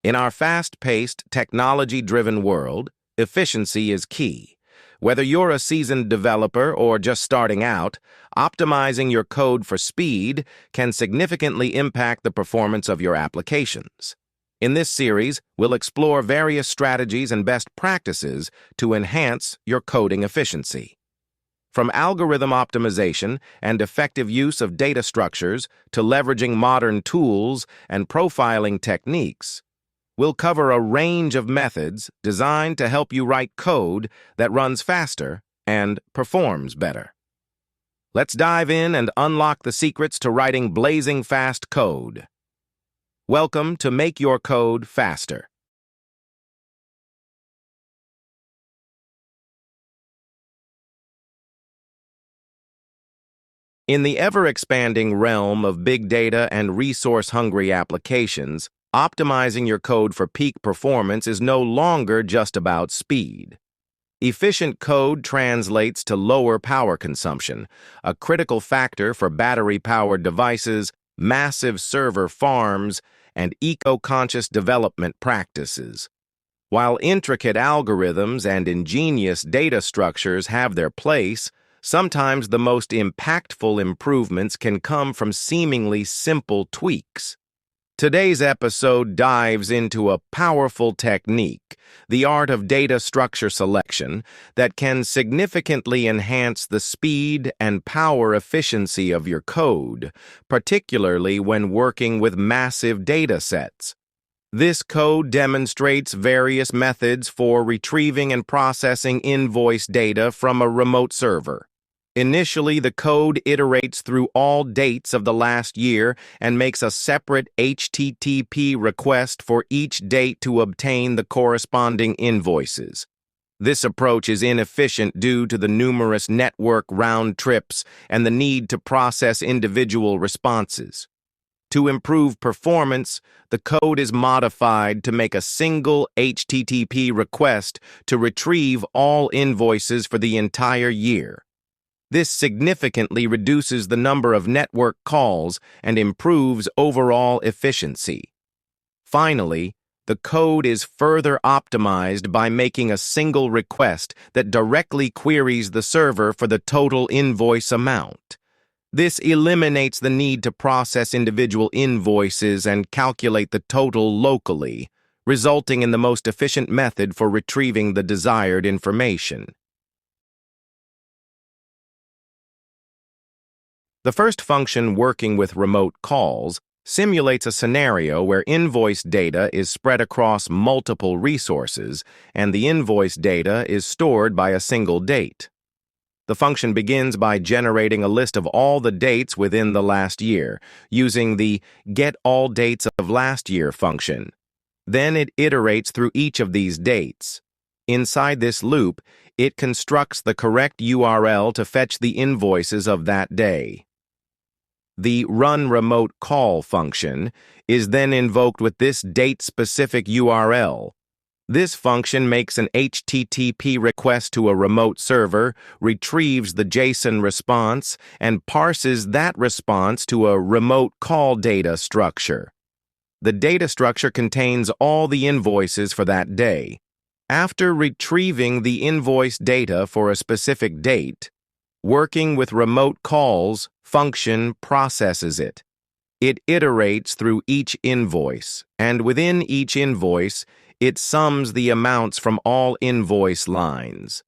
In our fast-paced, technology-driven world, efficiency is key. Whether you're a seasoned developer or just starting out, optimizing your code for speed can significantly impact the performance of your applications. In this series, we'll explore various strategies and best practices to enhance your coding efficiency. From algorithm optimization and effective use of data structures to leveraging modern tools and profiling techniques, we'll cover a range of methods designed to help you write code that runs faster and performs better. Let's dive in and unlock the secrets to writing blazing fast code. Welcome to Make Your Code Faster. In the ever-expanding realm of big data and resource-hungry applications, optimizing your code for peak performance is no longer just about speed. Efficient code translates to lower power consumption, a critical factor for battery-powered devices, massive server farms, and eco-conscious development practices. While intricate algorithms and ingenious data structures have their place, sometimes the most impactful improvements can come from seemingly simple tweaks. Today's episode dives into a powerful technique, the art of data structure selection, that can significantly enhance the speed and power efficiency of your code, particularly when working with massive data sets. This code demonstrates various methods for retrieving and processing invoice data from a remote server. Initially, the code iterates through all dates of the last year and makes a separate HTTP request for each date to obtain the corresponding invoices. This approach is inefficient due to the numerous network round trips and the need to process individual responses. To improve performance, the code is modified to make a single HTTP request to retrieve all invoices for the entire year. This significantly reduces the number of network calls and improves overall efficiency. Finally, the code is further optimized by making a single request that directly queries the server for the total invoice amount. This eliminates the need to process individual invoices and calculate the total locally, resulting in the most efficient method for retrieving the desired information. The first function, working with remote calls, simulates a scenario where invoice data is spread across multiple resources and the invoice data is stored by a single date. The function begins by generating a list of all the dates within the last year, using the getAllDates of last year function. Then it iterates through each of these dates. Inside this loop, it constructs the correct URL to fetch the invoices of that day. The runRemoteCall function is then invoked with this date-specific URL. This function makes an HTTP request to a remote server, retrieves the JSON response, and parses that response to a remote call data structure. The data structure contains all the invoices for that day. After retrieving the invoice data for a specific date, working with remote calls function processes it. It iterates through each invoice, and within each invoice, it sums the amounts from all invoice lines.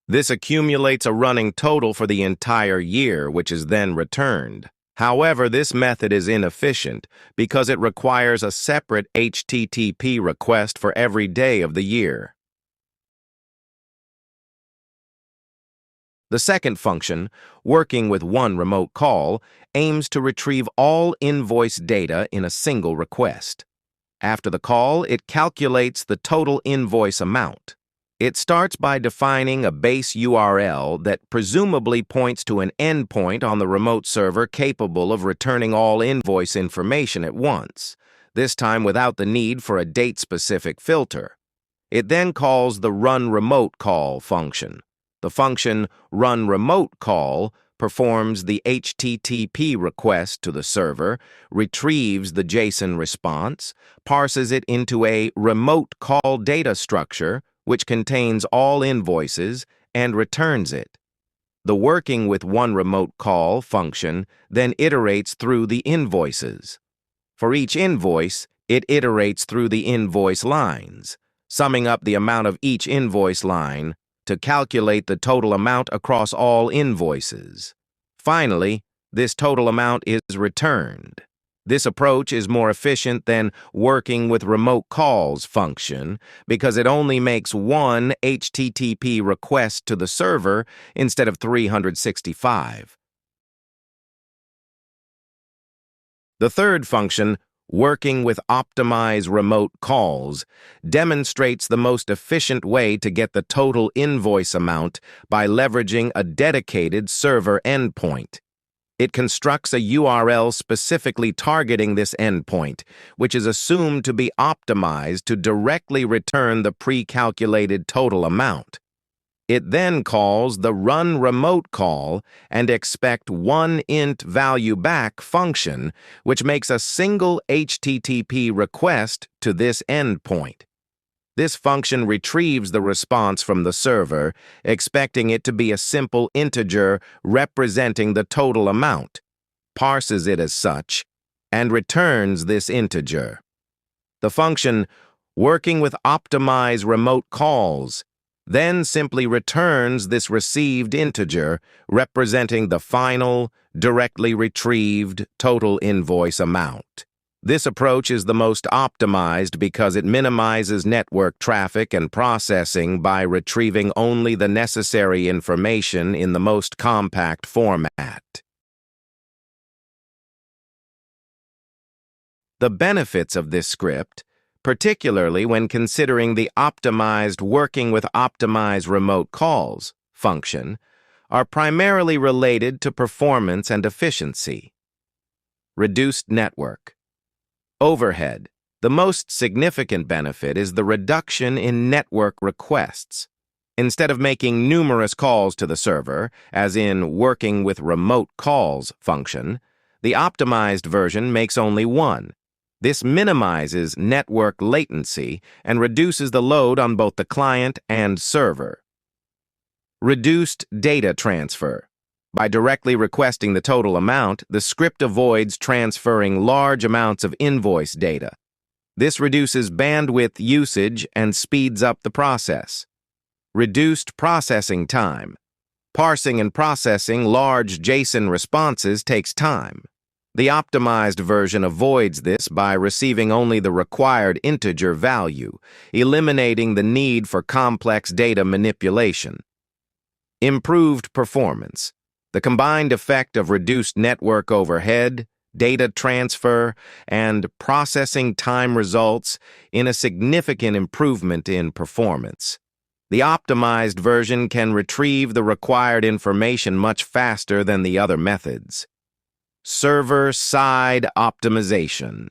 This accumulates a running total for the entire year, which is then returned. However, this method is inefficient because it requires a separate HTTP request for every day of the year. The second function, working with one remote call, aims to retrieve all invoice data in a single request. After the call, it calculates the total invoice amount. It starts by defining a base URL that presumably points to an endpoint on the remote server capable of returning all invoice information at once, this time without the need for a date-specific filter. It then calls the runRemoteCall function. The function runRemoteCall performs the HTTP request to the server, retrieves the JSON response, parses it into a remote call data structure, which contains all invoices, and returns it. The working with one remote call function then iterates through the invoices. For each invoice, it iterates through the invoice lines, summing up the amount of each invoice line to calculate the total amount across all invoices. Finally, this total amount is returned. This approach is more efficient than working with remote calls function because it only makes one HTTP request to the server instead of 365. The third function, working with optimize remote calls, demonstrates the most efficient way to get the total invoice amount by leveraging a dedicated server endpoint. It constructs a URL specifically targeting this endpoint, which is assumed to be optimized to directly return the pre-calculated total amount. It then calls the run remote call and expect one int value back function, which makes a single HTTP request to this endpoint. This function retrieves the response from the server, expecting it to be a simple integer representing the total amount, parses it as such, and returns this integer. The function, working with optimize remote calls, then simply returns this received integer representing the final, directly retrieved total invoice amount. This approach is the most optimized because it minimizes network traffic and processing by retrieving only the necessary information in the most compact format. The benefits of this script, particularly when considering the optimized working with optimize remote calls function, are primarily related to performance and efficiency. Reduced network overhead. The most significant benefit is the reduction in network requests. Instead of making numerous calls to the server, as in working with remote calls function, the optimized version makes only one. This minimizes network latency and reduces the load on both the client and server. Reduced data transfer. By directly requesting the total amount, the script avoids transferring large amounts of invoice data. This reduces bandwidth usage and speeds up the process. Reduced processing time. Parsing and processing large JSON responses takes time. The optimized version avoids this by receiving only the required integer value, eliminating the need for complex data manipulation. Improved performance. The combined effect of reduced network overhead, data transfer, and processing time results in a significant improvement in performance. The optimized version can retrieve the required information much faster than the other methods. Server-side optimization.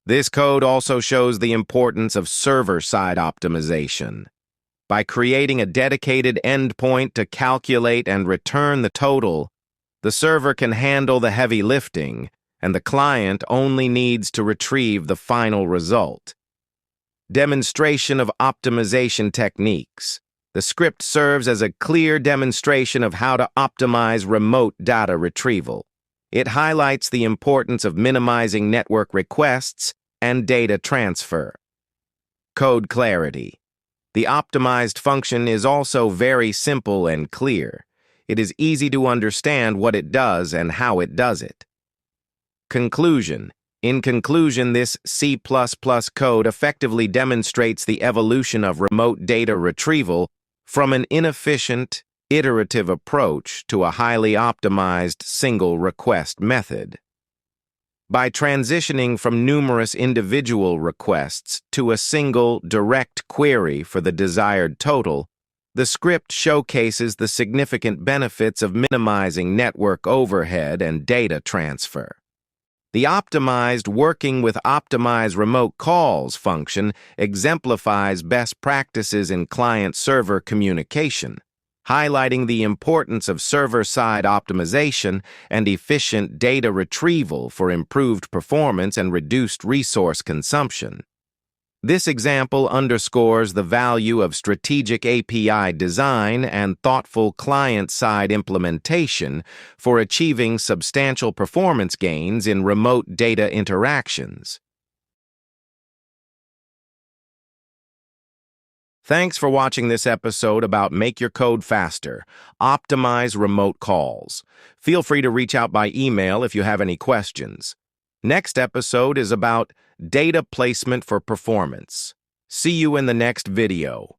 This code also shows the importance of server-side optimization. By creating a dedicated endpoint to calculate and return the total, the server can handle the heavy lifting, and the client only needs to retrieve the final result. Demonstration of optimization techniques. The script serves as a clear demonstration of how to optimize remote data retrieval. It highlights the importance of minimizing network requests and data transfer. Code clarity. The optimized function is also very simple and clear. It is easy to understand what it does and how it does it. Conclusion. In conclusion, this C++ code effectively demonstrates the evolution of remote data retrieval from an inefficient, iterative approach to a highly optimized single request method. By transitioning from numerous individual requests to a single direct query for the desired total, the script showcases the significant benefits of minimizing network overhead and data transfer. The optimized working with optimize remote calls function exemplifies best practices in client-server communication. highlighting the importance of server-side optimization and efficient data retrieval for improved performance and reduced resource consumption. This example underscores the value of strategic API design and thoughtful client-side implementation for achieving substantial performance gains in remote data interactions. Thanks for watching this episode about Make Your Code Faster, optimize remote calls. Feel free to reach out by email if you have any questions. Next episode is about data placement for performance. See you in the next video.